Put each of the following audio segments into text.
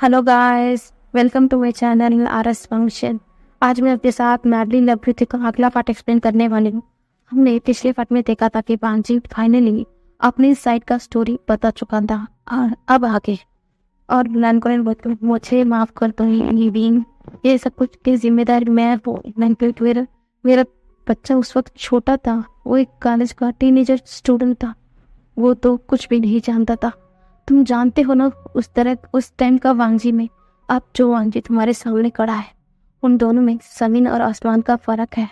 Hello guys, welcome to my channel RS function. आज मैं आपके साथ मैडली लव ब्यूटी का अगला पार्ट एक्सप्लेन करने वाली हूँ। हमने पिछले पार्ट में देखा था कि वांगजी फाइनली अपनी साइड का स्टोरी बता चुका था। अब आगे और लैनकोन बोलते मुझे माफ कर दो ये बीइंग, ये सब कुछ की जिम्मेदारी मैं हूँ। मेरा मेरा बच्चा उस वक्त छोटा था, वो एक कॉलेज का टीनेजर स्टूडेंट था, वो तो कुछ भी नहीं जानता था। तुम जानते हो ना उस टाइम का वांगजी में। अब जो वांगजी तुम्हारे सामने खड़ा है, उन दोनों में जमीन और आसमान का फर्क है।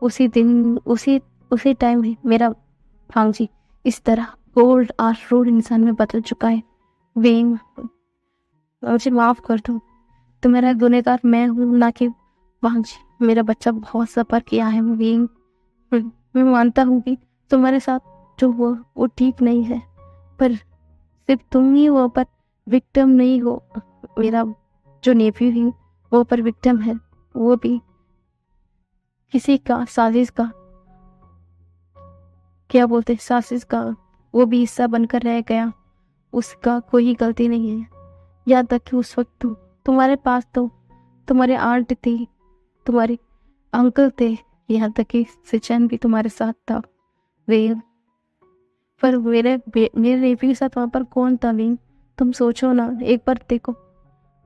उसी दिन उसी टाइम में मेरा वांगजी इस तरह गोल्ड और रूड इंसान में बदल चुका है। वेंग, मुझे माफ कर दो, तुम्हारा गुनहगार मैं हूँ ना कि वांगजी। मेरा बच्चा बहुत सफर किया है वेंग। मैं मानता हूँ कि तुम्हारे साथ जो हुआ वो ठीक नहीं है, पर सिर्फ तुम ही वो पर विक्टिम नहीं हो। मेरा जो नेफ्यू है वो पर विक्टिम है, वो भी किसी का साजिश का, क्या बोलते साजिश का वो भी हिस्सा बनकर रह गया। उसका कोई गलती नहीं है। याद तक कि उस वक्त तुम्हारे पास तो तुम्हारे आंट थी, तुम्हारे अंकल थे, यहाँ तक कि सिचन भी तुम्हारे साथ था। वे पर मेरे नेफी के साथ वहां पर कौन था विंग? तुम सोचो ना, एक बार देखो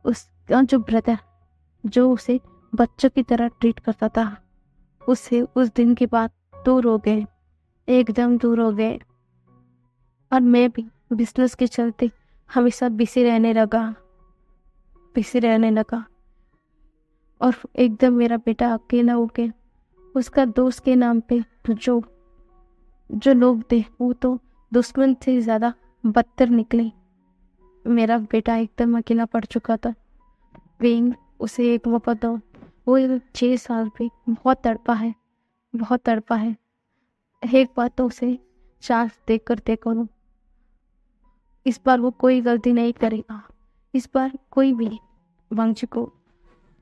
उसका जो ब्रदर जो उसे बच्चों की तरह ट्रीट करता था, उससे उस दिन के बाद दूर हो गए, एकदम दूर हो गए। और मैं भी बिजनेस के चलते हमेशा बिजी रहने लगा। और एकदम मेरा बेटा अकेला हो गया। उसका दोस्त के नाम पे जो जो लोग थे वो तो दुश्मन से ज्यादा बदतर निकले। मेरा बेटा एकदम अकेला पड़ चुका था। विंग, उसे एक मौका दो। वो 6 साल पे बहुत तड़पा है। एक बार तो उसे चांस देकर देखो ना। इस बार वो कोई गलती नहीं करेगा। इस बार कोई भी वांगजी को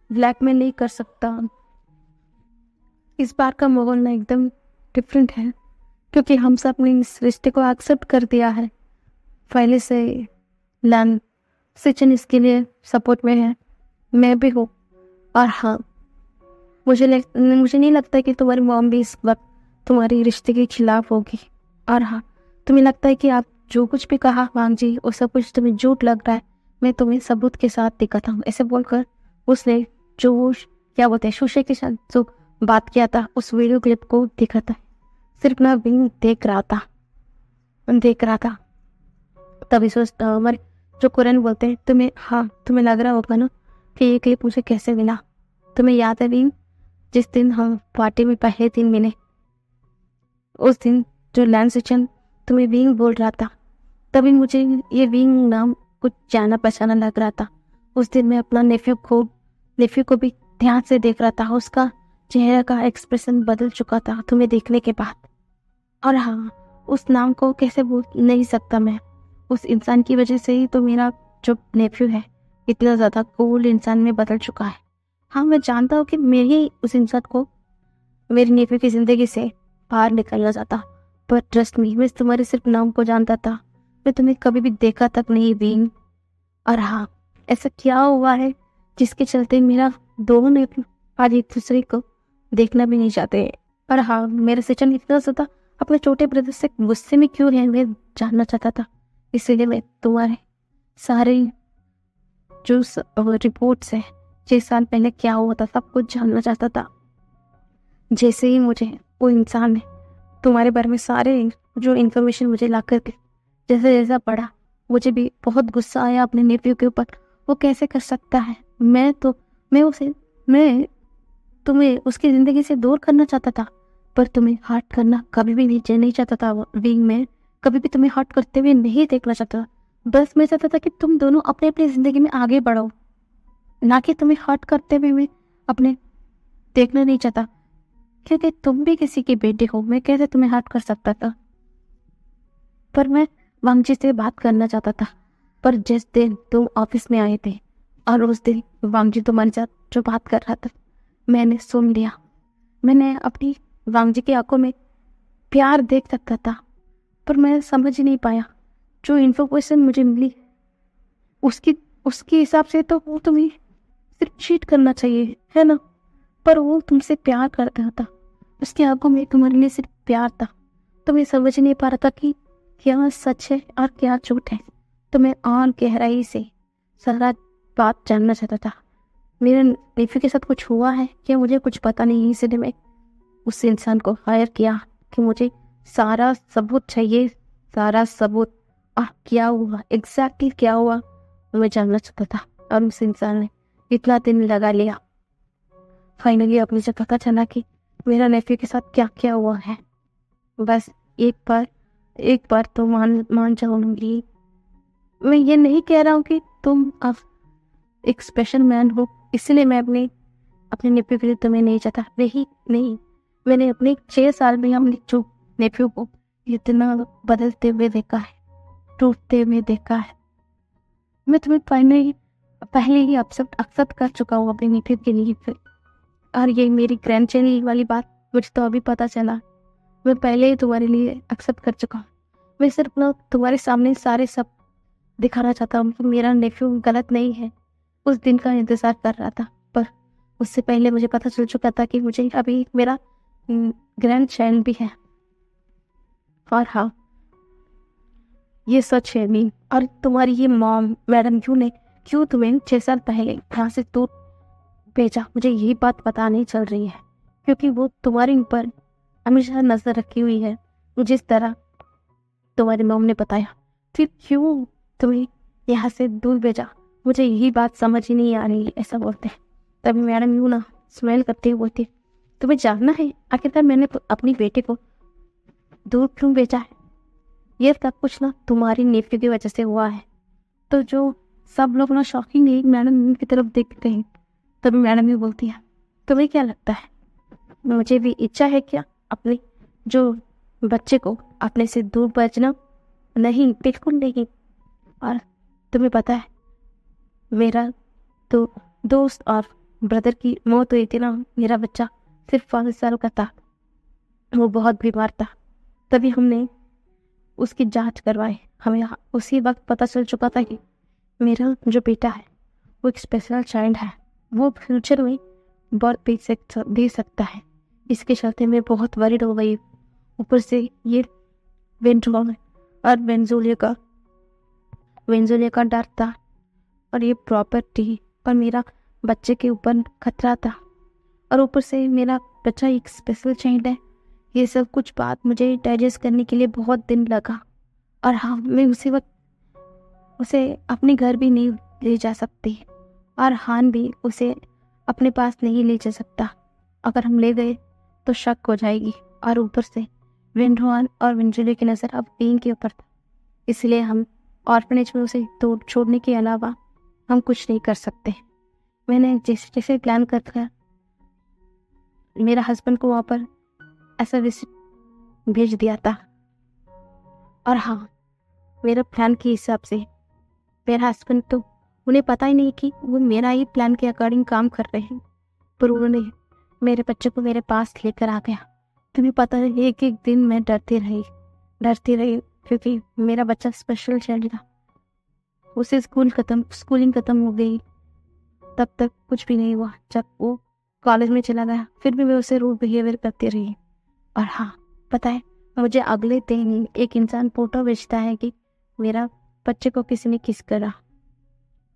ब्लैकमेल नहीं कर सकता। इस बार का माहौल ना एकदम डिफरेंट है, क्योंकि हम सब ने इस रिश्ते को एक्सेप्ट कर दिया है पहले से। लैन सिचन इसके लिए सपोर्ट में है, मैं भी हूँ। और हाँ, मुझे नहीं लगता कि तुम्हारी मॉम भी इस वक्त तुम्हारी रिश्ते के खिलाफ होगी। और हाँ, तुम्हें लगता है कि आप जो कुछ भी कहा वांगजी वो सब कुछ तुम्हें झूठ लग रहा है, मैं तुम्हें सबूत के साथ दिखाता हूँ। ऐसे बोलकर उसने जो क्या बोलते हैं शूशे के साथ जो बात किया था उस वीडियो क्लिप को दिखाता है। सिर्फ मैं विंग देख रहा था। तभी सोचता हमारे जो कुरन बोलते हैं, तुम्हें लग रहा होगा ना कि ये क्लिप मुझे कैसे मिला। तुम्हें याद है विंग, जिस दिन हम पार्टी में पहले दिन मिले, उस दिन जो लैंड सिचन तुम्हें विंग बोल रहा था, तभी मुझे ये विंग नाम कुछ जाना पहचाना लग रहा था। उस दिन मैं अपना नेफ्यू को भी ध्यान से देख रहा था। उसका चेहरे का एक्सप्रेशन बदल चुका था तुम्हें देखने के बाद। और हाँ, उस नाम को कैसे भूल नहीं सकता मैं। उस इंसान की वजह से ही तो मेरा जो नेफ्यू है इतना ज्यादा कूल इंसान में बदल चुका है। हाँ, मैं जानता हूँ कि मेरी उस इंसान को मेरे नेफ्यू की जिंदगी से बाहर निकलना चाहता, पर ट्रस्ट मी, मैं तुम्हारे सिर्फ नाम को जानता था, मैं तुम्हें कभी भी देखा तक नहीं बीन। और हाँ, ऐसा क्या हुआ है जिसके चलते मेरा दोनों नेफ्यू आज एक दूसरे को देखना भी नहीं चाहते। और हाँ, मेरा सिचन इतना ज्यादा अपने छोटे ब्रदर से गुस्से में क्यों है मैं जानना चाहता था। इसीलिए मैं तुम्हारे सारे जो रिपोर्ट्स है 6 साल पहले क्या हुआ था सब कुछ जानना चाहता था। जैसे ही मुझे वो इंसान ने तुम्हारे बारे में सारे जो इन्फॉर्मेशन मुझे ला करके जैसे जैसा पढ़ा, मुझे भी बहुत गुस्सा आया अपने नेफ्यू के ऊपर। वो कैसे कर सकता है? मैं तुम्हें उसकी जिंदगी से दूर करना चाहता था, पर तुम्हें हर्ट करना कभी भी नहीं चाहता था। विंग में कभी भी तुम्हें हर्ट करते हुए नहीं देखना चाहता। बस मैं चाहता था कि तुम दोनों अपने अपनी जिंदगी में आगे बढ़ो, ना कि तुम्हें हर्ट करते हुए मैं अपने देखना नहीं चाहता, क्योंकि तुम भी किसी के बेटे हो। मैं कैसे तुम्हें हर्ट कर सकता था? पर मैं वांगजी से बात करना चाहता था। पर जिस दिन तुम ऑफिस में आए थे और उस दिन वांगजी तुम्हारे साथ जो बात कर रहा था, मैंने सुन लिया। मैंने अपनी वांगजी की आंखों में प्यार देख सकता था, पर मैं समझ ही नहीं पाया। जो इन्फॉर्मेशन मुझे मिली उसकी उसके हिसाब से तो वो तुम्हें सिर्फ चीट करना चाहिए, है ना? पर वो तुमसे प्यार करता था, उसकी आंखों में तुम्हारे लिए सिर्फ प्यार था। तुम्हें समझ नहीं पा रहा था कि क्या सच है और क्या झूठ है। तो मैं और गहराई से सारा बात जानना चाहता था। मेरे नेफ्यू के साथ कुछ हुआ है क्या, मुझे कुछ पता नहीं, इसलिए मैं उस इंसान को हायर किया कि मुझे सारा सबूत चाहिए, सारा सबूत। और क्या हुआ, एग्जैक्टली क्या हुआ, मैं जानना चाहता था। और उस इंसान ने इतना दिन लगा लिया। फाइनली अब मुझे पता चला कि मेरा नेफ्यू के साथ क्या क्या हुआ है। बस एक बार तो मान मान जाऊंगी। मैं ये नहीं कह रहा हूँ कि तुम अब एक स्पेशल मैन हो, इसलिए मैं अपने अपने नेफ्यू के लिए तुम्हें नहीं चाहता। नहीं नहीं, मैंने अपने 6 साल में अपने जो नेफ्यू को इतना बदलते हुए देखा है, टूटते हुए देखा है। मैं तुम्हें पहले ही एक्सेप्ट कर चुका हूँ अपने नेफ्यू के लिए। फिर और ये मेरी ग्रैंड चैनल वाली बात मुझे तो अभी पता चला। मैं पहले ही तुम्हारे लिए एक्सेप्ट कर चुका हूँ। मैं सिर्फ ना तुम्हारे सामने सारे सब दिखाना चाहता हूँ कि मेरा नेफ्यू गलत नहीं है। उस दिन का इंतजार कर रहा था, पर उससे पहले मुझे पता चल चुका था कि मुझे अभी मेरा ग्रैंड चाइल्ड भी है। और हाँ, ये सच है मीन। और तुम्हारी ये मॉम मैडम यू ने क्यों तुम्हें 6 साल पहले यहाँ से दूर भेजा, मुझे यही बात पता नहीं चल रही है। क्योंकि वो तुम्हारे ऊपर हमेशा नजर रखी हुई है, जिस तरह तुम्हारी मॉम ने बताया। फिर क्यों तुम्हें यहाँ से दूर भेजा, मुझे यही बात समझ ही नहीं आ रही है। ऐसा बोलते हैं तभी मैडम यूं ना स्मेल करते हुए बोलती, तुम्हें जानना है आखिरकार मैंने अपनी बेटे को दूर क्यों भेजा है? ये सब कुछ ना तुम्हारी नेफ्यू की वजह से हुआ है। तो जो सब लोग ना शॉकिंगली मैडम की तरफ देखते हैं। तभी मैडम ही बोलती है, तुम्हें क्या लगता है मुझे भी इच्छा है क्या अपने जो बच्चे को अपने से दूर भेजना? नहीं, बिल्कुल नहीं। और तुम्हें पता है मेरा तो दोस्त और ब्रदर की मौत हुई थी ना, मेरा बच्चा सिर्फ 5 साल का था, वो बहुत बीमार था। तभी हमने उसकी जांच करवाई। हमें उसी वक्त पता चल चुका था कि मेरा जो बेटा है वो एक स्पेशल चाइल्ड है, वो फ्यूचर में बर्थ दे सकता है। इसके चलते मैं बहुत वरीड हो गई। ऊपर से ये वेंट्रोल और वेंजुलिया का डर था, और ये प्रॉपर्टी पर मेरा बच्चे के ऊपर खतरा था, और ऊपर से मेरा बच्चा एक स्पेशल चाइल्ड है। ये सब कुछ बात मुझे डाइजेस्ट करने के लिए बहुत दिन लगा। और हाँ, मैं उसी वक्त उसे अपने घर भी नहीं ले जा सकती, और हान भी उसे अपने पास नहीं ले जा सकता। अगर हम ले गए तो शक हो जाएगी, और ऊपर से विंडोन और विंजुली की नज़र अब बीन के ऊपर था। इसलिए हम ऑर्फनेज में उसे छोड़ने के अलावा हम कुछ नहीं कर सकते। मैंने जैसे जैसे प्लान कर था, मेरा हस्बैंड को वहाँ पर ऐसा विजिट भेज दिया था। और हाँ, मेरा प्लान के हिसाब से मेरा हस्बैंड तो उन्हें पता ही नहीं कि वो मेरा ही प्लान के अकॉर्डिंग काम कर रहे हैं, पर उन्होंने मेरे बच्चे को मेरे पास लेकर आ गया। तुम्हें पता है एक एक दिन मैं डरती रही क्योंकि मेरा बच्चा स्पेशल चाइल्ड था। उसे स्कूलिंग खत्म हो गई, तब तक कुछ भी नहीं हुआ। जब वो कॉलेज में चला गया फिर भी मैं उसे रूड बिहेवियर करती रही। और हाँ, पता है मुझे अगले दिन एक इंसान फोटो भेजता है कि मेरा बच्चे को किसी ने किस करा।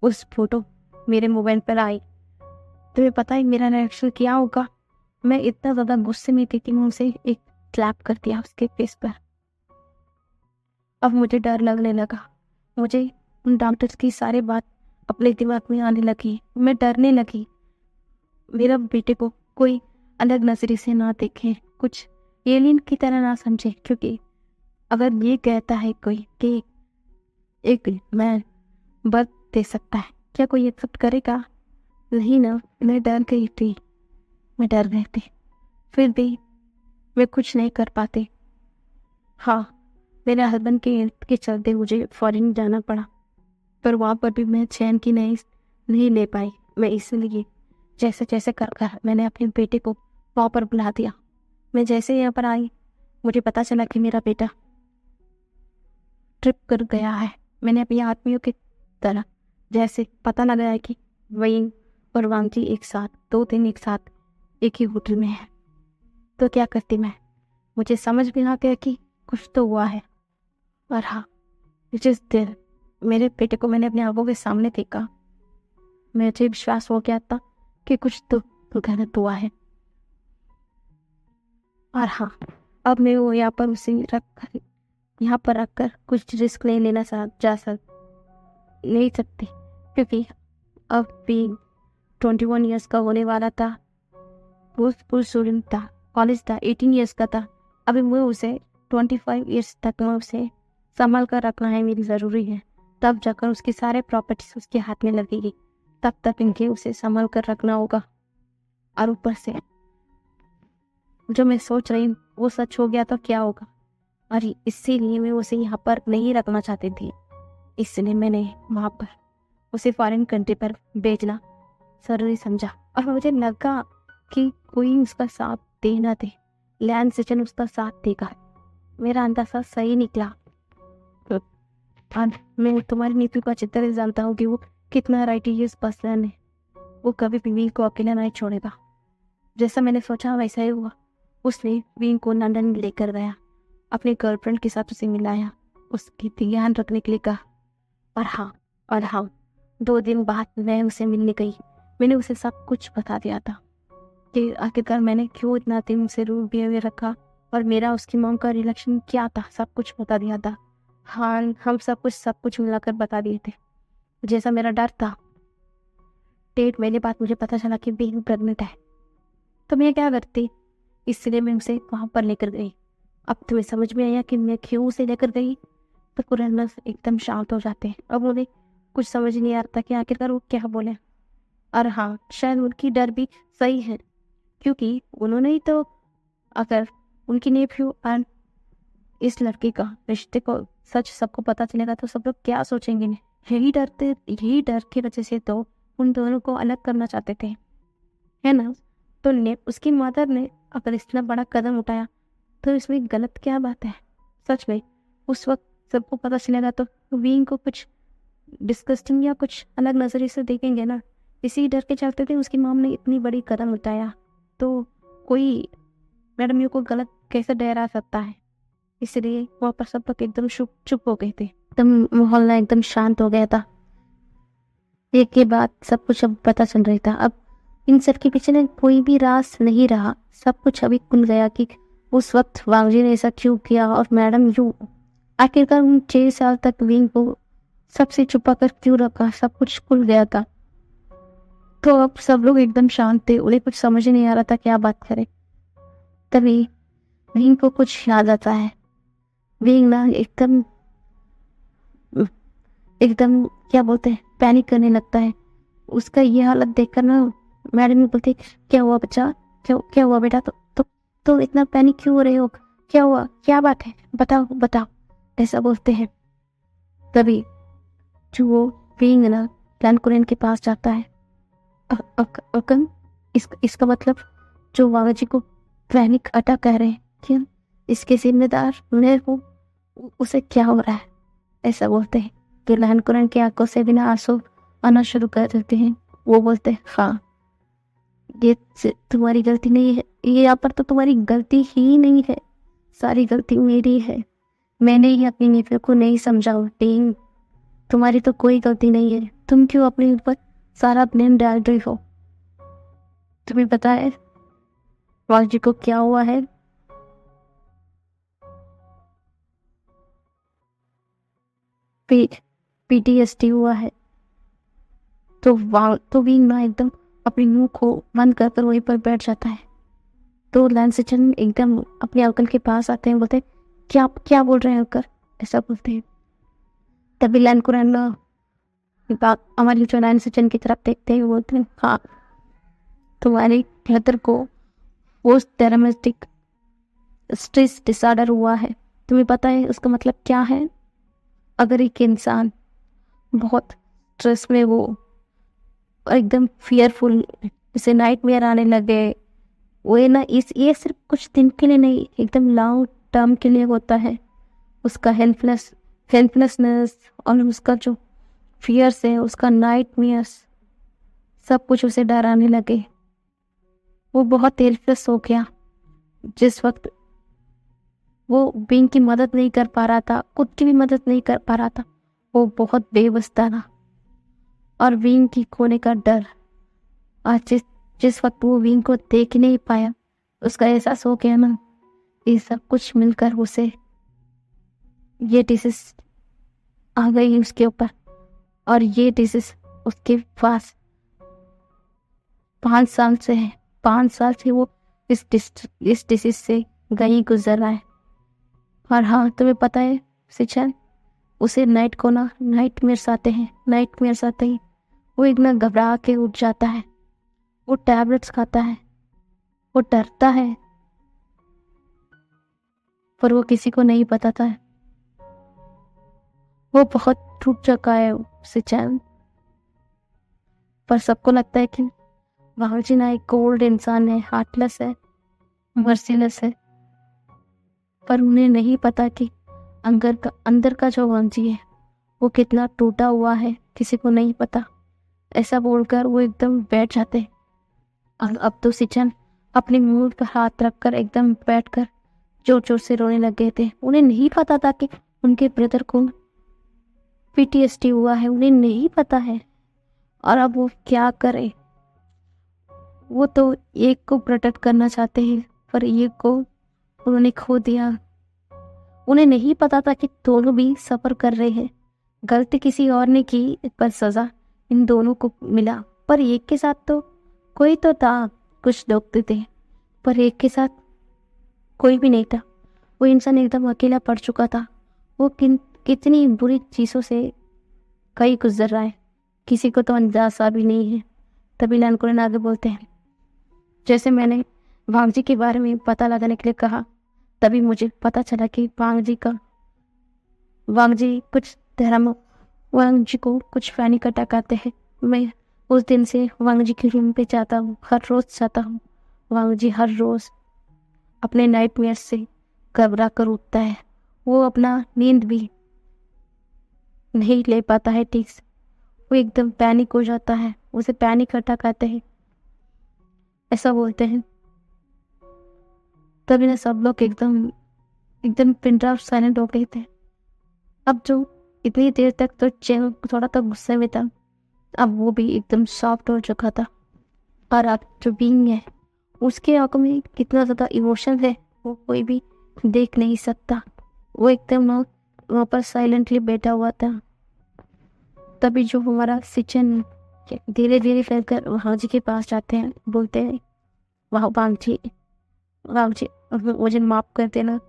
उस फोटो मेरे मोबाइल पर आई। तुम्हें पता है मेरा रिएक्शन क्या होगा? मैं इतना ज़्यादा गुस्से में थी कि मैं उसे एक क्लैप कर दिया उसके फेस पर। अब मुझे डर लगने लगा। मुझे उन डॉक्टर्स की सारी बात अपने दिमाग में आने लगी। मैं डरने लगी मेरा बेटे को कोई अलग नजरिए से ना देखे, कुछ एलियन की तरह ना समझे। क्योंकि अगर ये कहता है कोई कि एक मैन बर्थ दे सकता है, क्या कोई एक्सेप्ट करेगा? नहीं ना। मैं डर गई थी। फिर भी मैं कुछ नहीं कर पाती। हाँ, मेरे हस्बैंड के चलते मुझे फॉरेन जाना पड़ा, पर वहाँ पर भी मैं चैन की नहीं ले पाई। मैं इसलिए जैसे जैसे कर मैंने अपने बेटे को वहाँ पर बुला दिया। मैं जैसे यहाँ पर आई, मुझे पता चला कि मेरा बेटा ट्रिप कर गया है। मैंने अपनी आदमियों की तरह जैसे पता लगा है कि वहीन और वांगजी एक साथ 2 दिन एक साथ एक ही होटल में है, तो क्या करती मैं। मुझे समझ में आ गया कि कुछ तो हुआ है। और हाँ, जिस दिन मेरे बेटे को मैंने अपने आंखों के सामने देखा, मुझे विश्वास हो गया था कि कुछ तो गलत हुआ है। और हाँ, अब मैं वो यहाँ पर उसे रखकर कुछ रिस्क नहीं लेना नहीं सकती, क्योंकि अब भी 21 ईयर्स का होने वाला था। वो स्टूडेंट था, कॉलेज था, 18 ईयर्स का था। अभी मैं उसे 25 ईयर्स तक मैं उसे संभाल कर रखना है, मेरी ज़रूरी है। तब जाकर उसकी सारे प्रॉपर्टीज उसके हाथ में लगेगी, तब तक इनके उसे संभाल कर रखना होगा। और ऊपर से जो मैं सोच रही हूँ वो सच हो गया तो क्या होगा। और इसीलिए मैं उसे यहाँ पर नहीं रखना चाहती थी, इसलिए मैंने वहाँ पर उसे फॉरेन कंट्री पर भेजना जरूरी समझा। और मुझे लगा कि कोई उसका साथ दे ना दे, लैंड सिचन उसका साथ देगा। मेरा अंदाजा सही निकला। और मैं तुम्हारी नीति का अच्छी तरह जानता हूँ कि वो कितना राइटियस पर्सन है। वो कभी भी वीन को अकेला नहीं छोड़ेगा। जैसा मैंने सोचा वैसा ही हुआ। उसने वीन को लंदन लेकर गया, अपनी गर्लफ्रेंड के साथ उसे मिलाया, उसकी ध्यान रखने के लिए कहा। और हाँ 2 दिन बाद मैं उसे मिलने गई। मैंने उसे सब कुछ बता दिया था कि आखिरकार मैंने क्यों इतना दिन उसे रूड बिहेवियर रखा और मेरा उसकी मॉम का रिलेशन क्या था, सब कुछ बता दिया था। हाँ, हम सब कुछ मिलाकर बता दिए थे, जैसा मेरा डर था। 1.5 महीने बाद मुझे पता चला कि बीइंग प्रेग्नेंट है, तो मैं क्या करती। इसलिए मैं उसे वहाँ पर लेकर गई। अब तुम्हें समझ में आया कि मैं क्यों उसे लेकर गई। तो कुरैन एकदम शांत हो जाते हैं। अब उन्हें कुछ समझ नहीं आ रहा कि आखिरकार वो क्या बोले। और हाँ, शायद उनकी डर भी सही है, क्योंकि उन्होंने ही तो, अगर उनकी नेफ्यू और इस लड़की का रिश्ते को सच सबको पता चलेगा तो सब लोग क्या सोचेंगे। यही डर की वजह से तो उन दोनों को अलग करना चाहते थे, है ना। तो उसकी मदर ने अगर इतना बड़ा कदम उठाया तो इसमें गलत क्या बात है। सच में उस वक्त सबको पता चलेगा तो वीन को कुछ डिस्कस्टिंग या कुछ अलग नजरिए से देखेंगे ना। इसी डर के चलते थे उसकी मॉम ने इतनी बड़ी कदम उठाया। तो कोई मैडम यू को गलत कैसे डरा सकता है। इसलिए वहाँ पर सब लोग एकदम चुप हो गए थे। एकदम मोहल्ला एकदम शांत हो गया था। एक के बाद सब कुछ अब पता चल रहा था। अब इन सब के पीछे कोई भी राज नहीं रहा। सब कुछ अभी खुल गया कि उस वक्त वांगजी ने ऐसा क्यों किया और मैडम यू आखिरकार उन 6 साल तक विंग को सबसे छुपा कर क्यों रखा। सब कुछ खुल गया था। तो अब सब लोग एकदम शांत थे, उन्हें कुछ समझ नहीं आ रहा था क्या बात करें। तभी विंग को कुछ याद आता है। विंग ना एकदम क्या बोलते हैं, पैनिक करने लगता है। उसका ये हालत देखकर ना मैडम बोलती, क्या हुआ बच्चा, क्या हुआ बेटा, तो इतना पैनिक क्यों हो रहे हो, क्या हुआ, क्या बात है, बताओ, ऐसा बोलते हैं। तभी जो वो विंग ना प्लान कुरैन के पास जाता है। अकन इसका मतलब जो वागा जी को पैनिक अटैक कह रहे हैं, क्यों इसके जिम्मेदार उन्हें को उसे क्या हो रहा है, ऐसा बोलते हैं। तो लहन कुरैन की आंखों से बिना आंसू आना शुरू कर देते हैं। वो बोलते हैं, हाँ ये तुम्हारी गलती नहीं है, ये यहाँ पर तो तुम्हारी गलती ही नहीं है, सारी गलती मेरी है। मैंने ही अपनी नेफ्यू को नहीं समझा। टीम तुम्हारी तो कोई गलती नहीं है, तुम क्यों अपने ऊपर सारा ब्लेम डाल रही हो। तुम्हें पता है वांग जी को क्या हुआ है। PTSD हुआ है। तो विंग ना एकदम अपनी मुंह को बंद कर वहीं पर बैठ जाता है। तो लैन सिचन एकदम अपने अंकल के पास आते हैं, बोलते क्या बोल रहे हैं अंकल, ऐसा बोलते हैं। तभी लैन कुरैन हमारी जो लैन सिचन की तरफ देखते हैं, बोलते हैं, हाँ तुम्हारी ब्रदर को पोस्ट ट्रॉमेटिक स्ट्रेस डिसऑर्डर हुआ है। तुम्हें पता है उसका मतलब क्या है। अगर एक इंसान बहुत स्ट्रेस में वो एकदम फियरफुल, जैसे नाइटमेयर आने लगे, वो ना ये सिर्फ कुछ दिन के लिए नहीं, एकदम लॉन्ग टर्म के लिए होता है। उसका हेल्पलेसनेस और उसका जो फियर से, उसका नाइटमेयर्स, सब कुछ उसे डराने लगे। वो बहुत हेल्पलेस हो गया। जिस वक्त वो विंग की मदद नहीं कर पा रहा था, खुद की भी मदद नहीं कर पा रहा था, वो बहुत बेबस था ना। और विंग की खोने का डर, आज जिस जिस वक्त वो विंग को देख ही नहीं पाया, उसका एहसास हो गया ना, ये सब कुछ मिलकर उसे ये डिसीज आ गई उसके ऊपर। और ये डिसीज उसके पास 5 साल से है। 5 साल से वो इस डिसीज से गई गुजर रहा है। और हाँ, तुम्हें पता है सिचन, उसे नाइटमेयर्स आते हैं। नाइटमेयर्स आते ही वो इतना घबरा के उठ जाता है। वो टैबलेट्स खाता है, वो डरता है, पर वो किसी को नहीं बताता है। वो बहुत टूट चुका है सिचन, पर सबको लगता है कि वांगजी ना एक कोल्ड इंसान है, हार्टलेस है, मर्सीलेस है। पर उन्हें नहीं पता कि अंदर का जो वांगजी है वो कितना टूटा हुआ है, किसी को नहीं पता। ऐसा बोलकर वो एकदम बैठ जाते। और अब तो सिचन अपने मुंह पर हाथ रखकर एकदम बैठकर जोर जोर से रोने लग गए थे। उन्हें नहीं पता था कि उनके ब्रदर को PTSD हुआ है, उन्हें नहीं पता है। और अब वो क्या करे। वो तो एक को प्रोटेक्ट करना चाहते हैं, पर एक को उन्होंने खो दिया। उन्हें नहीं पता था कि दोनों भी सफर कर रहे हैं। गलती किसी और ने की, पर सजा इन दोनों को मिला। पर एक के साथ तो कोई तो था, कुछ लोग तो थे, पर एक के साथ कोई भी नहीं था। वो इंसान एकदम अकेला पड़ चुका था। वो कितनी बुरी चीज़ों से कई गुजर रहा है, किसी को तो अंदाजा भी नहीं है। तभी लैनकुरन आगे बोलते हैं, जैसे मैंने वांगजी के बारे में पता लगाने के लिए कहा, तभी मुझे पता चला कि वांगजी को कुछ पैनिक अटैक आते हैं। मैं उस दिन से वांगजी के रूम पे जाता हूँ, हर रोज जाता हूँ। वांगजी हर रोज अपने नाइटमेयर से घबरा कर उठता है। वो अपना नींद भी नहीं ले पाता है ठीक से। वो एकदम पैनिक हो जाता है, उसे पैनिक अटैक आते हैं, ऐसा बोलते हैं। तभी ना सब लोग एकदम एकदम पिन ड्रॉप साइलेंट हो गए थे। अब जो इतनी देर तक तो चैन थोड़ा तो गुस्से में था, अब वो भी एकदम सॉफ्ट हो चुका था। और अब जो बीइंग है, उसके आंखों में कितना ज़्यादा इमोशन है वो कोई भी देख नहीं सकता। वो एकदम वहाँ पर साइलेंटली बैठा हुआ था। तभी जो हमारा सिचन धीरे धीरे करकर वांगजी के पास जाते हैं, बोलते हैं, वांगजी मुझे माफ़ कर देना,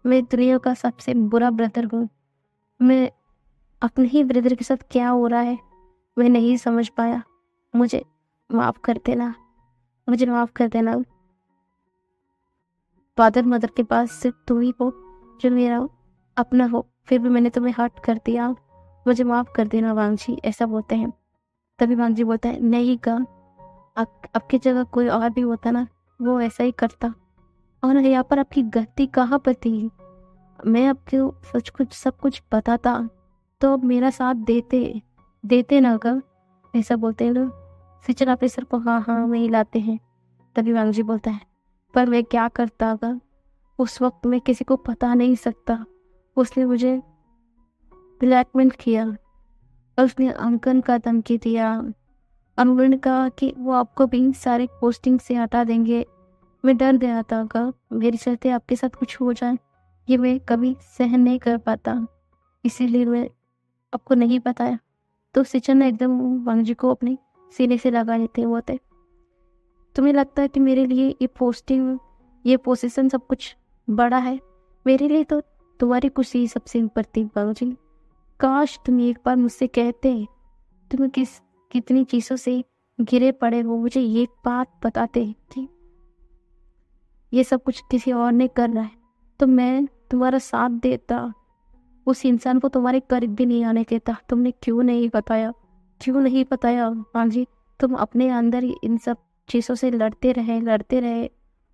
मैं दुनिया का सबसे बुरा ब्रदर हूँ। मैं अपने ही ब्रदर के साथ क्या हो रहा है मैं नहीं समझ पाया। मुझे माफ़ कर देना, मुझे माफ़ कर देना। फादर मदर के पास सिर्फ तुम ही हो जो मेरा अपना हो, फिर भी मैंने तुम्हें हर्ट कर दिया, मुझे माफ़ कर देना वांगजी, ऐसा बोलते हैं। तभी वांगजी बोलता है, नहीं का आपकी जगह कोई और भी होता ना, वो ऐसा ही करता। और यहाँ पर आपकी गलती कहाँ पर थी? मैं आपको सब कुछ बताता तो अब मेरा साथ देते ना का, ऐसा बोलते हैं लोग। सिचन अपने सर को हाँ हाँ में हिलाते हैं। तभी वांगजी बोलता है, पर मैं क्या करता अगर उस वक्त मैं किसी को पता नहीं सकता। उसने मुझे ब्लैकमेल किया और उसने अंकन का धमकी दिया और उन्होंने कहा कि वो आपको भी सारे पोस्टिंग से हटा देंगे। मैं डर गया था अगर मेरी चलते आपके साथ कुछ हो जाए, ये मैं कभी सहन नहीं कर पाता, इसीलिए मैं आपको नहीं बताया। तो सिचन ने एकदम वांगजी को अपने सीने से लगा लेते हैं। बोलते, तुम्हें लगता है कि मेरे लिए ये पोस्टिंग, ये पोजीशन सब कुछ बड़ा है? मेरे लिए तो तुम्हारी खुशी सबसे ऊपर थी वांगजी। काश तुम एक बार मुझसे कहते, तुम कितनी चीज़ों से घिरे पड़े हो, मुझे ये बात बताते कि ये सब कुछ किसी और ने कर रहा है, तो मैं तुम्हारा साथ देता, उस इंसान को तुम्हारे करीब भी नहीं आने देता। तुमने क्यों नहीं बताया वांगजी? तुम अपने अंदर ही इन सब चीज़ों से लड़ते रहे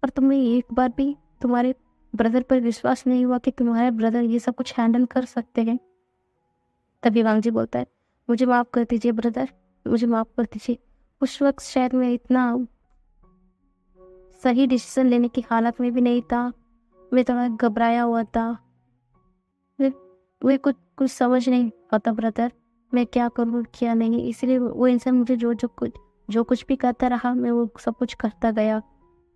और तुम्हें एक बार भी तुम्हारे ब्रदर पर विश्वास नहीं हुआ कि तुम्हारे ब्रदर ये सब कुछ हैंडल कर सकते हैं। तभी वांगजी बोलता है, मुझे माफ़ कर दीजिए ब्रदर, मुझे माफ़ कर दीजिए। उस वक़्त शायद मैं इतना सही डिसीज़न लेने की हालत में भी नहीं था। मैं थोड़ा घबराया हुआ था। मैं मैं कुछ कुछ समझ नहीं पाता ब्रदर, मैं क्या करूँ क्या नहीं। इसलिए वो इंसान मुझे जो कुछ भी करता रहा, मैं वो सब कुछ करता गया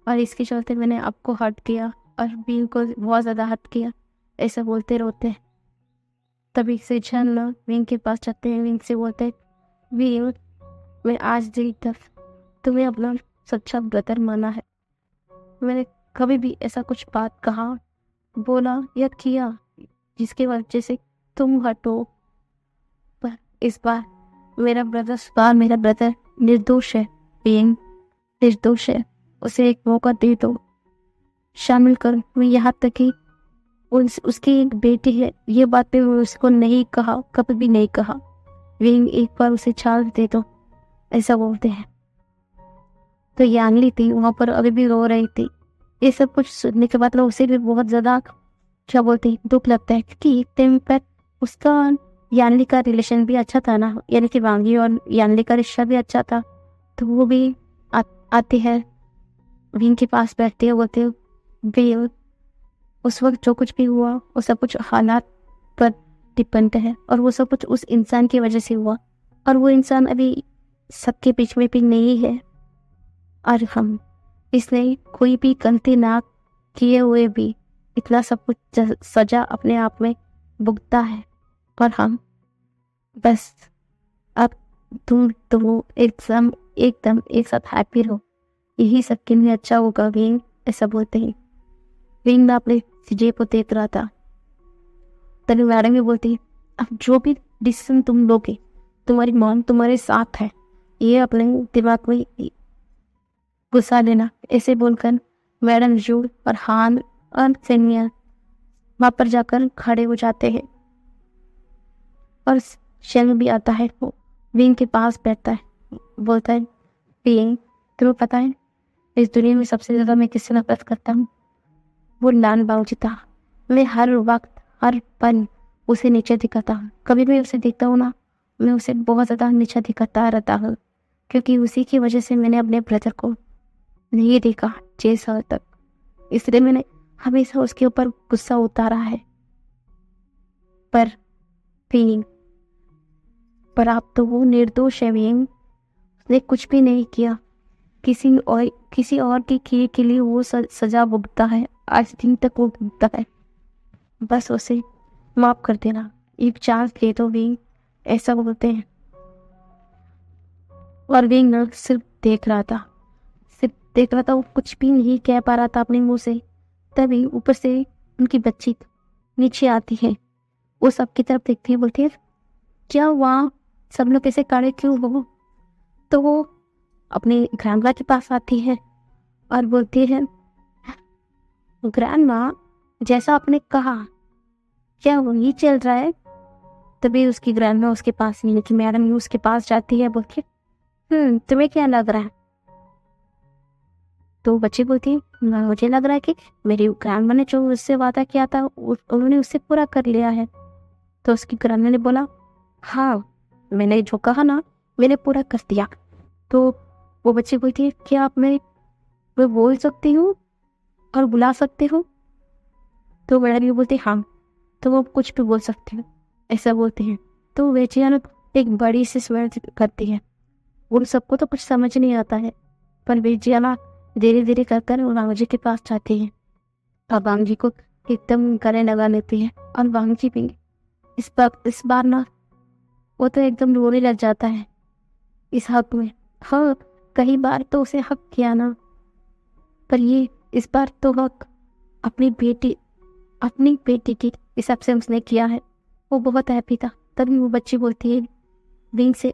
और इसके चलते मैंने आपको हर्ट किया और बीन को बहुत ज़्यादा हर्ट किया। ऐसा बोलते रहते हैं। तभी से जन विंग के पास जाते हैं, विंग से बोलते हैं, विंग मैं आज दिन तक तुम्हें अपना सच्चा ब्रदर माना है। मैंने कभी भी ऐसा कुछ बात कहा, बोला या किया जिसके वजह से तुम हटो, पर इस बार मेरा ब्रदर निर्दोष है। विंग निर्दोष है, उसे एक मौका दे दो, शामिल करो। मैं यहाँ तक कि उसकी एक बेटी है, ये बात मैं उसको नहीं कहा, कभी भी नहीं कहा। विंग एक बार उसे चांस दे दो, ऐसा बोलते हैं। तो यानली थी वहां पर, अभी भी रो रही थी। ये सब कुछ सुनने के बाद ना उसे भी बहुत ज्यादा क्या बोलते हैं दुख लगता है, क्योंकि टाइम पर उसका यानली का रिलेशन भी अच्छा था ना, यानी कि वांगी और यानली का रिश्ता भी अच्छा था। तो वो भी आती है विंग के पास बैठते हैं, बोलते हैं विंग उस वक्त जो कुछ भी हुआ वो सब कुछ हालात पर डिपेंड है, और वो सब कुछ उस इंसान की वजह से हुआ, और वो इंसान अभी सबके बीच में भी नहीं है। और हम इसलिए कोई भी गलती ना किए हुए भी इतना सब कुछ सजा अपने आप में भुगता है। और हम बस अब तुम तो एकदम एकदम एक साथ हैप्पी रहो, यही सबके लिए अच्छा होगा विंग, ऐसा बोलते हैं। विंग ना अपने सीजे को देख रहा था। तभी मैडम भी बोलती, अब जो भी डिसीजन तुम लोगे, तुम्हारी मॉम तुम्हारे साथ है, ये अपने दिमाग में गुस्सा लेना। ऐसे बोलकर मैडम जूल और हान और सेनिया वहां पर जाकर खड़े हो जाते हैं, और शेंग भी आता है। वो विंग के पास बैठता है, बोलता है, विंग तुम्हें पता है इस दुनिया में सबसे ज्यादा मैं किससे नफरत करता हूँ? वो लान बाऊजी था। मैं हर वक्त हर पल उसे नीचे दिखाता हूँ। कभी भी उसे देखता हूँ ना, मैं उसे बहुत ज़्यादा नीचे दिखाता रहता हूँ, क्योंकि उसी की वजह से मैंने अपने ब्रदर को नहीं देखा 6 साल तक। इसलिए मैंने हमेशा उसके ऊपर गुस्सा उतारा है। पर विंग, पर आप तो वो निर्दोष है विंग, उसने कुछ भी नहीं किया। किसी और की किए के लिए वो सजा भुगता है, आज दिन तक वो भुगता है। बस उसे माफ कर देना, एक चांस दे दो विंग, ऐसा बोलते हैं। और विंग न सिर्फ देख रहा था, वो कुछ भी नहीं कह पा रहा था अपने मुंह से। तभी ऊपर से उनकी बच्ची नीचे आती है, वो सबकी तरफ देखती है, बोलती है, क्या वहाँ सब लोग ऐसे काले क्यों हो? तो वो अपने ग्रैंडमा के पास आती है और बोलती है, ग्रैंडमा जैसा आपने कहा, क्या वही चल रहा है? तभी उसकी ग्रैंडमा उसके पास, यानी कि मैडम उसके पास जाती है, बोलती है, तुम्हें क्या लग रहा है? तो बच्ची बोलती है, मुझे लग रहा है कि मेरी ग्रैंडमा ने जो उससे वादा किया था उन्होंने उससे पूरा कर लिया है। तो उसकी ग्रैंडमा ने बोला, हाँ मैंने जो कहा ना मैंने पूरा कर दिया। तो वो बच्ची बोलती है, क्या आप मैं बोल सकती हूँ और बुला सकते हो? तो मैडम ये बोलती है, हाँ तो वो कुछ भी बोल सकते हो, ऐसा बोलते हैं। तो वे अचानक एक बड़ी सी स्वर करती है। उन सबको तो कुछ समझ नहीं आता है, पर वे धीरे धीरे कर वांग जी के पास जाती है और वांग जी को एकदम गले लगा लेती है। और वांग जी भी इस बार ना वो तो एकदम रोने लग जाता है इस हक में। हाँ कई बार तो उसे हक किया ना, पर ये इस बार तो हक अपनी बेटी के हिसाब से उसने किया है। वो बहुत हैप्पी था। तभी वो बच्ची बोलती है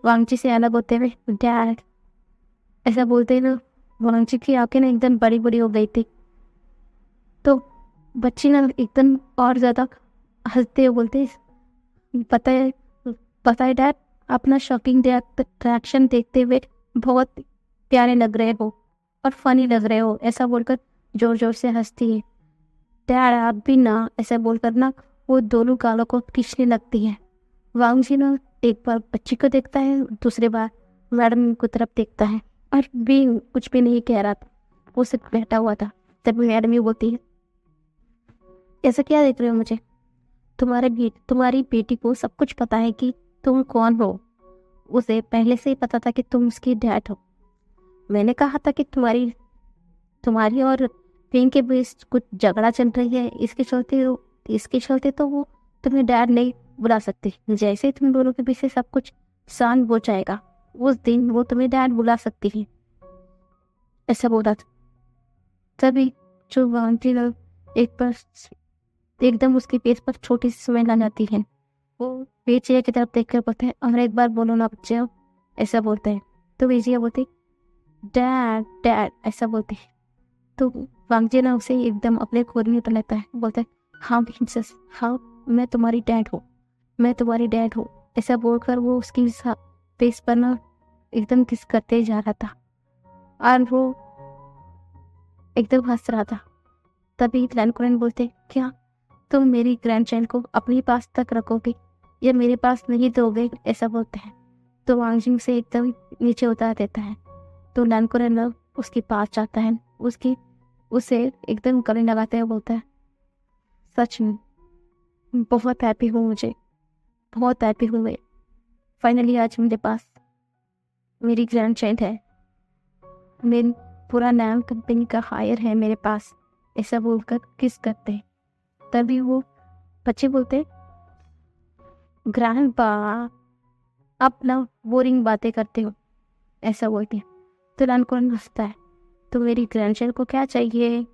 वांग जी से अलग होते हुए, डैड, ऐसा बोलते हैं ना। वांग जी की आंखें ना एकदम बड़ी बड़ी हो गई थी। तो बच्ची ना एकदम और ज्यादा हंसते हुए बोलते, पता है डैड, अपना शॉकिंग रिएक्शन देखते हुए बहुत प्यारे लग रहे हो और फनी लग रहे हो, ऐसा बोलकर जोर जोर से हंसती है। डैड आप भी ना, ऐसा बोलकर ना वो दोनों गालों को खींचने लगती है। वांग जी ना एक बार बच्ची को देखता है, दूसरी बार मैडम की तरफ देखता है और भी कुछ भी नहीं कह रहा था, वो सिर्फ बैठा हुआ था। तभी मैडम ही बोलती है, ऐसा क्या देख रहे हो मुझे? तुम्हारी बेटी को सब कुछ पता है कि तुम कौन हो। उसे पहले से ही पता था कि तुम उसकी डैड हो। मैंने कहा था कि तुम्हारी और पिंक के बीच कुछ झगड़ा चल रही है, इसके चलते तो वो तुम्हें डैड नहीं बुला सकती। जैसे ही तुम दोनों के बीच से सब कुछ शांत हो जाएगा, उस दिन वो तुम्हें डैड बुला सकती है, ऐसा बोला था। तभी जो आंटी लोग एक बार एकदम उसके फेस पर छोटी सी स्माइल आ जाती है। वो बेचिया की तरफ देखकर बोलते हैं, और एक बार बोलो ना बच्चे, ऐसा बोलते हैं। तो बेचिया बोलती, डैड डैड, ऐसा बोलती है। तो वांगजी ना उसे एकदम अपने गोद में उठा लेता है, बोलता है, हाँ प्रिंसेस, हाँ मैं तुम्हारी डैड हूँ, मैं तुम्हारी डैड हूँ, ऐसा बोलकर वो उसकी फेस पर ना एकदम किस करते जा रहा था और वो एकदम हंस रहा था। तभी लैनकुरन बोलते, क्या तुम मेरी ग्रैंडचाइल्ड को अपने पास तक रखोगे या मेरे पास नहीं दोगे, ऐसा बोलते हैं। तो वांगजिंग से एकदम नीचे उतार देता है। तो लैनकुरन उसके पास जाता है, उसे एकदम गले लगाते हुए बोलता है, सच में बहुत हैप्पी हूँ, मुझे बहुत हैप्पी हूँ मैं। फाइनली आज मेरे पास मेरी ग्रैंडचाइल्ड है, मेरी पूरा नाम कंपनी का हायर है मेरे पास, ऐसा बोलकर किस करते हैं। तभी वो बच्चे बोलते, ग्रैंडपा आप ना बोरिंग बातें करते हो, ऐसा बोलते हैं। तो लैनकुरन हंसता है, तो मेरी ग्रैंडचाइल्ड को क्या चाहिए,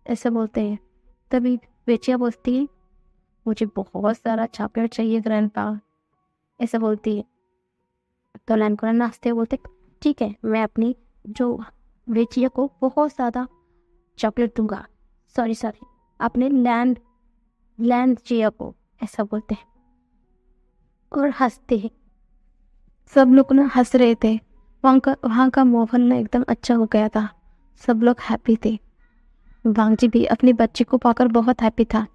ऐसा बोलते हैं। तभी बेचिया बोलती है, मुझे बहुत सारा चॉकलेट चाहिए ग्रैंडपा, ऐसा बोलती है। तो लैनकुरन नाचते हुए बोलते, ठीक है, मैं अपनी जो बेचिया को बहुत ज़्यादा चॉकलेट दूंगा, सॉरी अपने लैंड चिया को, ऐसा बोलते हैं और हंसते हैं। सब लोग ना हंस रहे थे। वहाँ का माहौल ना एकदम अच्छा हो गया था, सब लोग हैप्पी थे। वांगजी भी अपने बच्चे को पाकर बहुत हैप्पी था,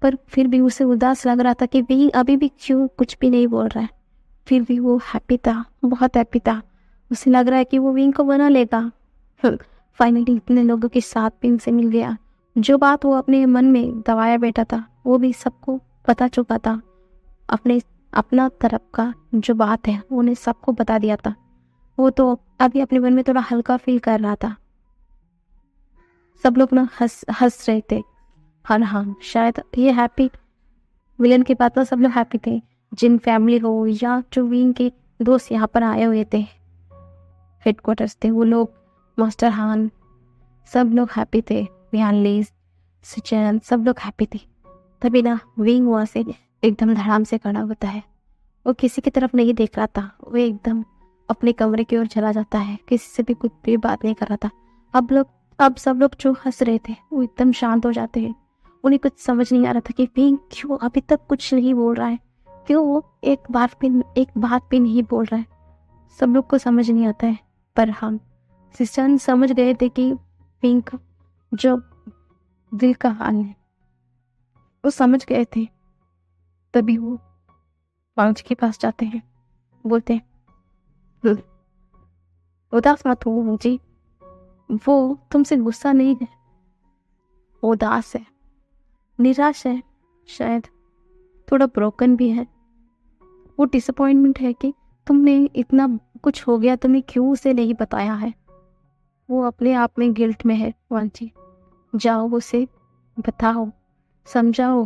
पर फिर भी उसे उदास लग रहा था कि वही अभी भी क्यों कुछ भी नहीं बोल रहा है। फिर भी वो हैप्पी था, बहुत हैप्पी था। उसे लग रहा है कि वो विंग को बना लेगा। फाइनली इतने लोगों के साथ भी उसे मिल गया। जो बात वो अपने मन में दबाया बैठा था वो भी सबको पता चुका था। अपना तरफ का जो बात है उन्हें सबको बता दिया था। वो तो अभी अपने मन में थोड़ा हल्का फील कर रहा था। सब लोग ना हंस रहे थे। हाँ, शायद ये हैप्पी विलन के बाद तो सब लोग हैप्पी थे। जिन फैमिली हो या जो विंग के दोस्त यहाँ पर आए हुए थे, हेडक्वार्टर्स थे, वो लोग, मास्टर हान, सब लोग हैप्पी थे। लीज, सिचन, सब लोग हैप्पी थे। तभी ना विंग वहाँ से एकदम धड़ाम से खड़ा होता है। वो किसी की तरफ नहीं देख रहा था, वो एकदम अपने कमरे की ओर चला जाता है, किसी से भी कुछ भी बात नहीं कर रहा था। अब सब लोग जो हंस रहे थे वो एकदम शांत हो जाते हैं। उन्हें कुछ समझ नहीं आ रहा था कि विंग क्यों अभी तक कुछ नहीं बोल रहा है, क्यों वो एक बात भी नहीं बोल रहा है। सब लोग को समझ नहीं आता है, पर हम सिस्टन समझ गए थे कि विंग जो दिल का हाल है वो समझ गए थे। तभी वो वांगजी के पास जाते हैं, बोलते हैं, उदास मत हो वांगजी, वो तुमसे गुस्सा नहीं है, उदास है, निराश है, शायद थोड़ा ब्रोकन भी है। वो डिसअपॉइंटमेंट है कि तुमने इतना कुछ हो गया, तुमने क्यों उसे नहीं बताया है। वो अपने आप में गिल्ट में है वांगजी, जाओ उसे बताओ, समझाओ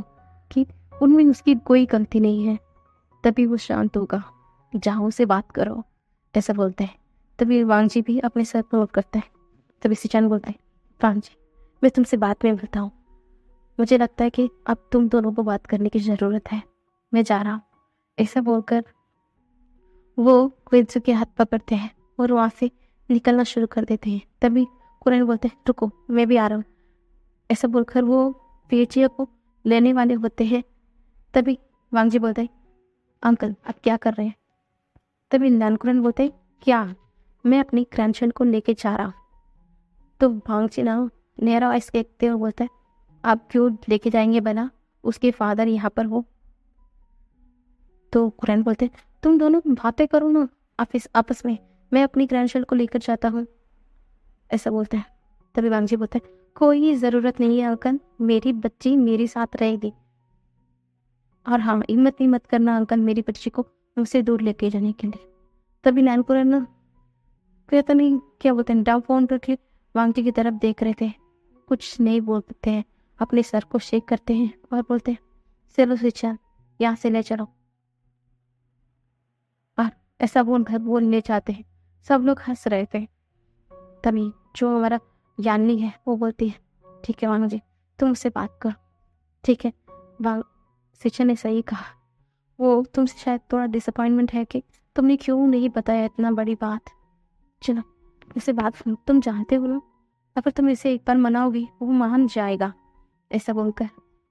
कि उनमें उसकी कोई गलती नहीं है, तभी वो शांत होगा। जाओ उसे बात करो, ऐसा बोलते हैं। तभी वांगजी भी अपने सर पर नोट करता है। तभी सिचान बोलता है, वांगजी मैं तुमसे बात में मिलता हूँ, मुझे लगता है कि अब तुम दोनों को बात करने की ज़रूरत है, मैं जा रहा हूँ, ऐसा बोलकर वो क्विंसू के हाथ पकड़ते हैं और वहाँ से निकलना शुरू कर देते हैं। तभी कुरैन बोलते हैं, रुको मैं भी आ रहा हूँ, ऐसा बोलकर वो पेचिया को लेने वाले होते हैं। तभी वांगजी बोलते हैं, अंकल आप क्या कर रहे हैं? तभी लैनकुरन बोलते हैं, क्या? मैं अपनी ग्रैंडचाइल्ड को लेके जा रहा हूँ। तो वांगजी ना नहरा आइस देखते हुए बोलता है, आप क्यों लेके जाएंगे बना, उसके फादर यहाँ पर हो। तो कुरैन बोलते हैं तुम दोनों बातें करो ना आपस में, मैं अपनी ग्रैंडचाइल्ड को लेकर जाता हूँ, ऐसा बोलते हैं। तभी वांगजी बोलते हैं कोई ज़रूरत नहीं है अंकल, मेरी बच्ची मेरे साथ रहेगी, और हाँ हिम्मत नहीं मत करना अंकल मेरी बच्ची को मुझसे दूर लेके जाने के लिए। तभी नैनकुरैन ना कहता नहीं क्या बोलते हैं, डाउन फोन करके वांगजी की तरफ देख रहे थे, कुछ नहीं बोलते हैं, अपने सर को शेक करते हैं और बोलते हैं चलो सिचान यहाँ से ले चलो, और ऐसा बोलकर बोलने चाहते हैं। सब लोग हंस रहे थे। तभी जो हमारा यानी है वो बोलती है ठीक है वांग जी तुम मुझसे बात करो, ठीक है। वांग सिचन ने सही कहा, वो तुमसे शायद थोड़ा डिसअपॉइंटमेंट है कि तुमने क्यों नहीं बताया इतना बड़ी बात, चलो इसे बात सुनो, तुम जानते हो ना अगर तुम इसे एक बार मनाओगी वो मान जाएगा। ऐसा बोलकर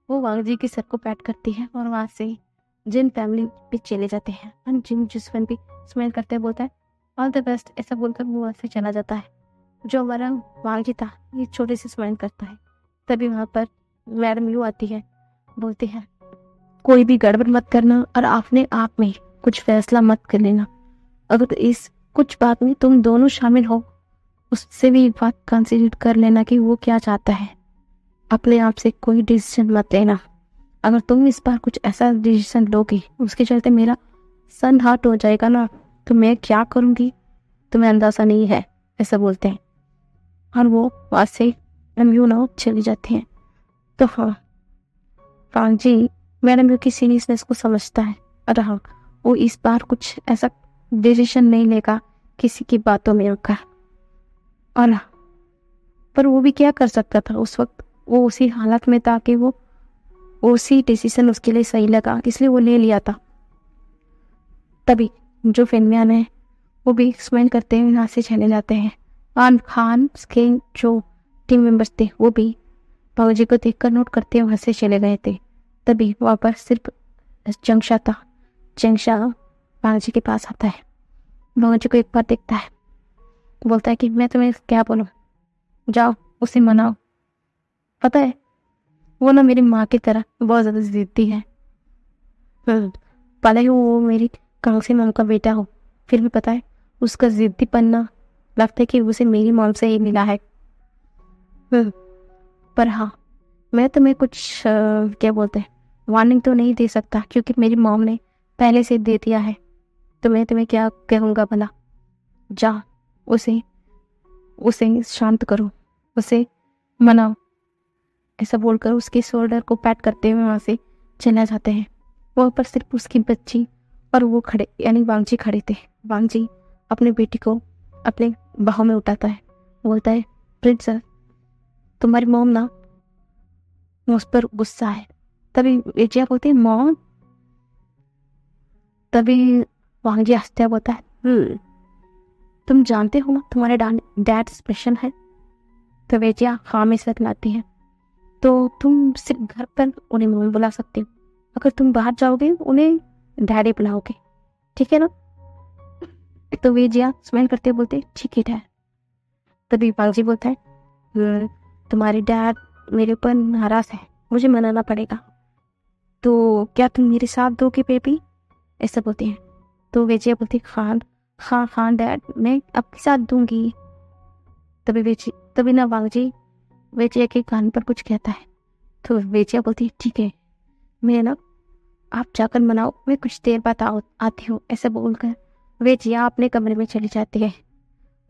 वो वांग जी के सर को पैट करती है और वहाँ से जिन फैमिली पे चले जाते हैं और जिन जिसमें भी स्मेल करते हैं बोलता है ऑल द बेस्ट, ऐसा बोलकर वो वहाँ से चला जाता है। जो हमारा वांग जी था ये छोटे से स्माइल करता है। तभी वहाँ पर मैडम यू आती है, बोलती है कोई भी गड़बड़ मत करना और अपने आप में कुछ फैसला मत कर लेना, अगर इस कुछ बात में तुम दोनों शामिल हो उससे भी एक बात कंसिडर कर लेना कि वो क्या चाहता है, अपने आप से कोई डिसीजन मत लेना। अगर तुम इस बार कुछ ऐसा डिसीजन लोगे उसके चलते मेरा सन हर्ट हो जाएगा ना, तो मैं क्या करूँगी तुम्हें अंदाजा नहीं है, ऐसा बोलते हैं। और वो वहाँ से यू ना चली जाती हैं। तो हाँ वांग जी मैडम यू की सीरियसनेस को समझता है, और हाँ वो इस बार कुछ ऐसा डिसीजन नहीं लेगा किसी की बातों में आकर। और पर वो भी क्या कर सकता था, उस वक्त वो उसी हालत में था कि वो उसी डिसीजन उसके लिए सही लगा इसलिए वो ले लिया था। तभी जो फिल्मियान है वो भी स्माइल करते हुए यहाँ से चले जाते हैं। और खान के जो टीम मेंबर्स थे वो भी बाबूजी को देखकर नोट करते हुए वहाँ से चले गए थे। तभी वहाँ पर सिर्फ जंगशा था। जंगशा बाबूजी के पास आता है, बाबूजी को एक बार देखता है, बोलता है कि मैं तुम्हें क्या बोलूँ, जाओ उसे मनाओ, पता है वो ना मेरी माँ की तरह बहुत ज़्यादा जिद्दी है, भले ही वो मेरी कांसी मॉम का बेटा हो फिर भी पता है उसका जिद्दीपन ना लगता है कि उसे मेरी मॉम से ही मिला है। पर हाँ मैं तुम्हें कुछ क्या बोलते हैं वार्निंग तो नहीं दे सकता क्योंकि मेरी मॉम ने पहले से दे दिया है, तो मैं तुम्हें क्या कहूँगा भला, जा उसे उसे शांत करो, उसे मनाओ, ऐसा बोलकर उसके शोल्डर को पैट करते हुए वहाँ से चला जाते हैं। वहाँ पर सिर्फ उसकी बच्ची और वो खड़े यानी वांग जी खड़े थे। वांग जी अपने बेटी को अपने बाहों में उठाता है, बोलता है प्रिंसेस तुम्हारी मॉम ना उस पर गुस्सा है। तभी एजिया बोलती है मॉम, तभी वांग जी हंसते बोलता है तुम जानते हो ना तुम्हारे डैड स्पेशल है। तो वेजिया हाँ में सर लाती है, तो तुम सिर्फ घर पर उन्हें मम्मी बुला सकते हो, अगर तुम बाहर जाओगे उन्हें डैडी बुलाओगे, ठीक है ना। तो वेजिया स्माइल करते बोलते ठीक है डैड। तभी वांग जी बोलता है तुम्हारे डैड मेरे ऊपर नाराज है, मुझे मनाना पड़ेगा, तो क्या तुम मेरे साथ दोगे बेबी, ऐसा बोलते हैं। तो वेजिया बोलती खान हाँ हाँ डैड मैं आपके साथ दूंगी। तभी ना वांग जी वेजिया के कान पर कुछ कहता है, तो वेजिया बोलती है ठीक है मैं ना आप जाकर मनाओ, मैं कुछ देर बाद आती हूँ, ऐसा बोलकर वेजिया अपने कमरे में चली जाती है।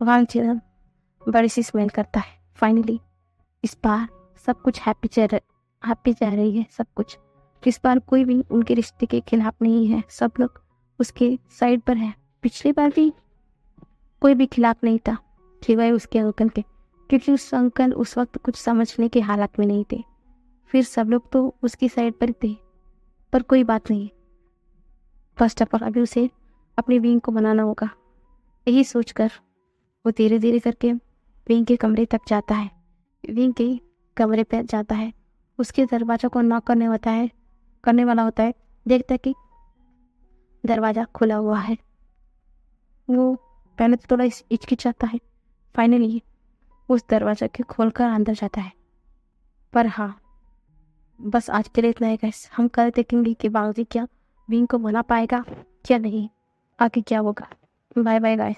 वांग जी बड़ी सी स्माइल करता है। फाइनली इस बार सब कुछ हैप्पी जा रही है सब कुछ। इस बार कोई भी उनके रिश्ते के खिलाफ नहीं है, सब लोग उसके साइड पर है। पिछली बार भी कोई भी खिलाफ नहीं था सिवाय उसके अंकल के, क्योंकि उस अंकल उस वक्त कुछ समझने की हालत में नहीं थे। फिर सब लोग तो उसकी साइड पर थे, पर कोई बात नहीं, फर्स्ट ऑफ ऑल अभी उसे अपनी विंग को बनाना होगा। यही सोचकर वो धीरे धीरे करके विंग के कमरे तक जाता है। विंग के कमरे पर जाता है, उसके दरवाजा को नॉक करने वाला होता है, देखता है कि दरवाज़ा खुला हुआ है। वो पहले तो थोड़ा हिचकिचाता है, फाइनली उस दरवाजा के खोलकर अंदर जाता है। पर हाँ बस आज के लिए इतना ही गाइस, हम कल देखेंगे कि वांग जी क्या विंग को मना पाएगा या नहीं, आगे क्या होगा। Bye bye guys.